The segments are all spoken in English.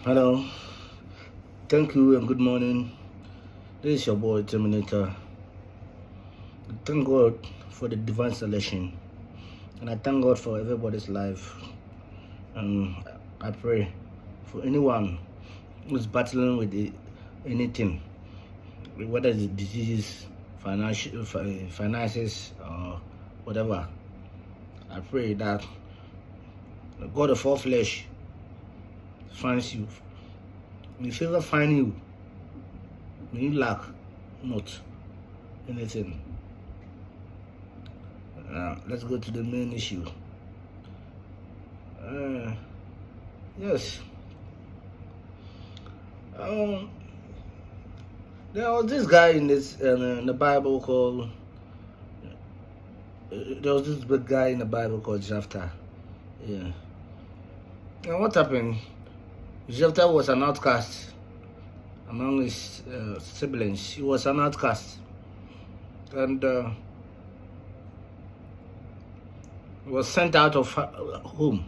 Hello, thank you and good morning. This is your boy Terminator. Thank God for the divine selection, and I thank God for everybody's life. And I pray for anyone who's battling with anything, whether it's disease, finances, or whatever. I pray that the God of all flesh finds you. If he ever find you, may you lack not anything. Let's go to the main issue. Yes. There was this guy in the Bible called. There was this big guy in the Bible called Jephthah. Yeah. And what happened? Jephthah was an outcast among his siblings. He was an outcast, and was sent out of home.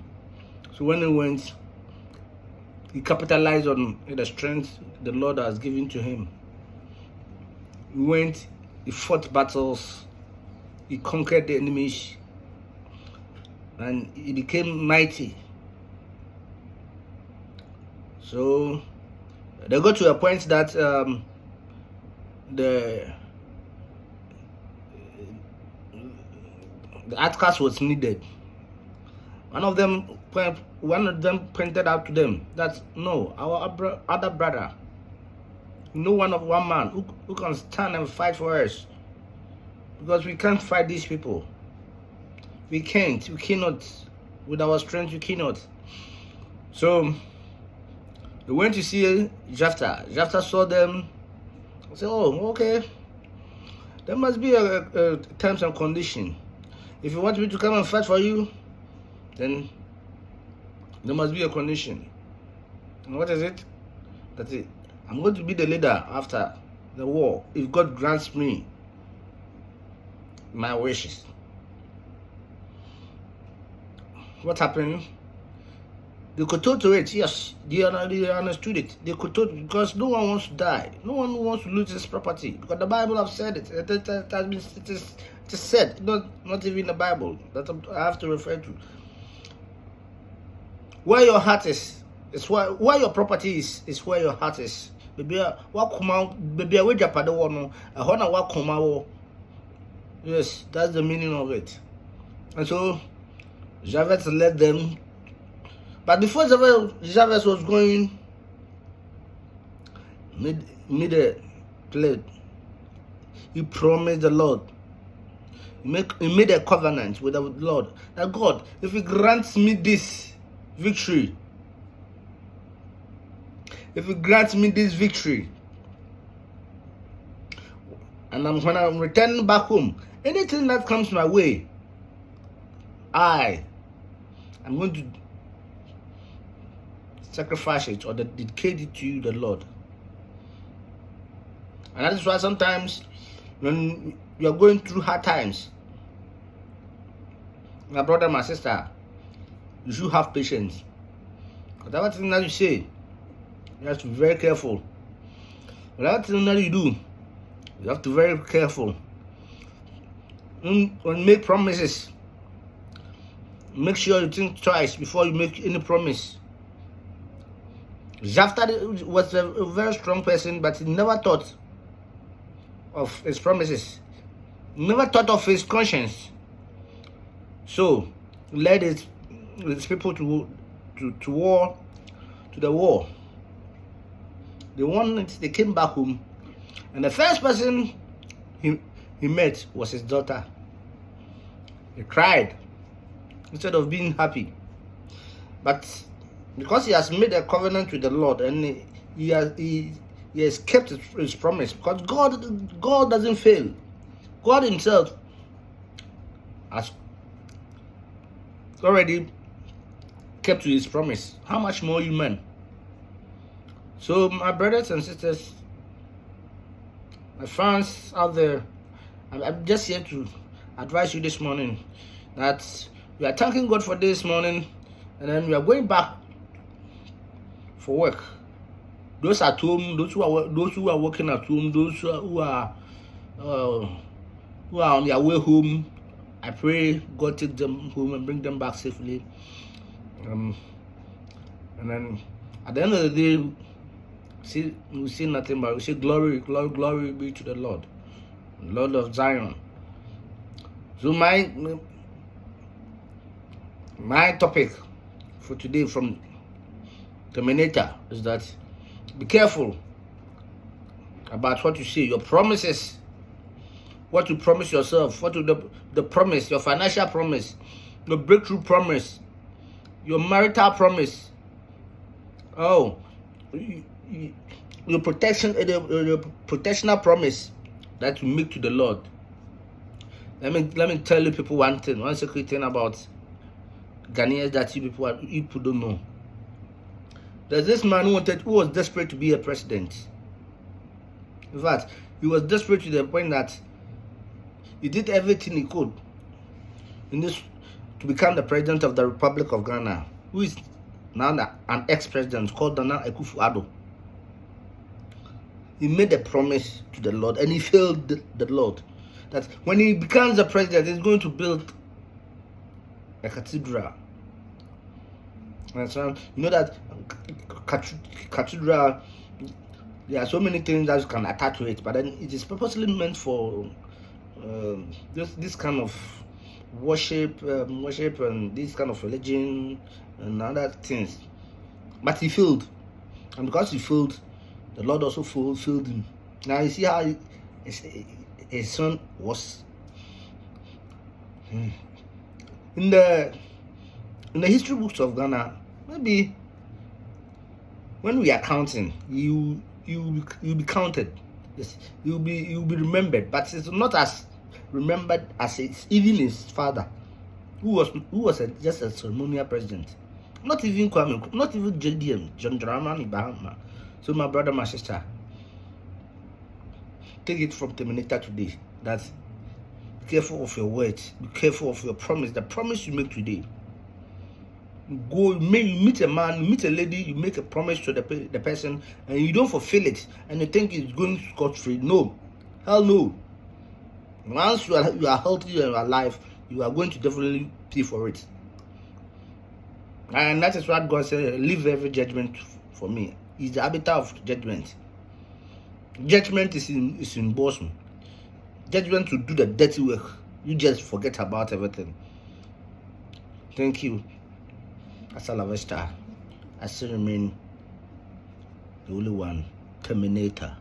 So when he went, he capitalized on the strength the Lord has given to him. He went, he fought battles, he conquered the enemies, and he became mighty. So they got to a point that the outcast was needed. One of them pointed out to them that no, our other brother, one man who can stand and fight for us, because we can't fight these people. We cannot, with our strength, we cannot. So they went to see Jephthah. Jephthah saw them and said, oh, okay, there must be a terms and condition. If you want me to come and fight for you, then there must be a condition. And what is it? That's it. I'm going to be the leader after the war if God grants me my wishes. What happened? They could talk to it, yes, they understood it. They could talk because no one wants to die. No one wants to lose his property. Because the Bible have said it. It is said, not even the Bible that I have to refer to. Where your heart is where your property is where your heart is. Baby, yes, that's the meaning of it. And so Japheth led them. But before Japheth was going, made a pledge. He promised the Lord. He made a covenant with the Lord. That God, if He grants me this victory, and when I'm returning back home, anything that comes my way, I'm going to sacrifice it or dedicate it to you, the Lord. And that is why sometimes when you are going through hard times, my brother, my sister, you should have patience. Whatever thing that you say, you have to be very careful. Whatever thing that you do, you have to be very careful. When you make promises, make sure you think twice before you make any promise. Jephthah was a very strong person, but he never thought of his promises. He never thought of his conscience. So he led his people to war, to the war. They came back home, and the first person he met was his daughter. He cried instead of being happy. But because he has made a covenant with the Lord, and he has kept his promise, because God doesn't fail. God Himself has already kept to His promise. How much more you men? So my brothers and sisters, my fans out there, I'm just here to advise you this morning that we are thanking God for this morning, and then we are going back for work. Those at home, those who are working at home, those who are on their way home, I pray God take them home and bring them back safely. And then at the end of the day, we see nothing but we say glory be to the Lord of Zion. So my topic for today from Terminator is that be careful about what you say, your promises, what you promise yourself, what you the promise, your financial promise, your breakthrough promise, your marital promise. Oh, your protectional promise that you make to the Lord. Let me tell you people one secret thing about Ghanaians that you people don't know. There's this man who was desperate to be a president. In fact, he was desperate to the point that he did everything he could to become the president of the Republic of Ghana, who is now an ex-president called Nana Akufo-Addo. He made a promise to the Lord and he failed the Lord that when he becomes the president, he's going to build a cathedral. And so, you know that cathedral, there are so many things that you can attach to it, but then it is purposely meant for this kind of worship and this kind of religion and other things. But he failed, and because he failed, the Lord also failed him. Now you see how his son was. In the history books of Ghana, maybe when we are counting, you be counted. Yes, you'll be remembered, but it's not as remembered as even his father, who was just a ceremonial president. Not even Kwame, not even JDM, John Dramani Bahama. So my brother, my sister, take it from Terminator today that be careful of your words, be careful of your promise, the promise you make today. You meet a man, you meet a lady, you make a promise to the person and you don't fulfill it and you think it's going scot-free. No, hell no. Once you are healthy and alive, you are going to definitely pay for it. And that is what God said, leave every judgment for me. He's the arbiter of judgment. Judgment is in Boston. Judgment to do the dirty work. You just forget about everything. Thank you. Hasta la vista. I still remain the only one, Terminator.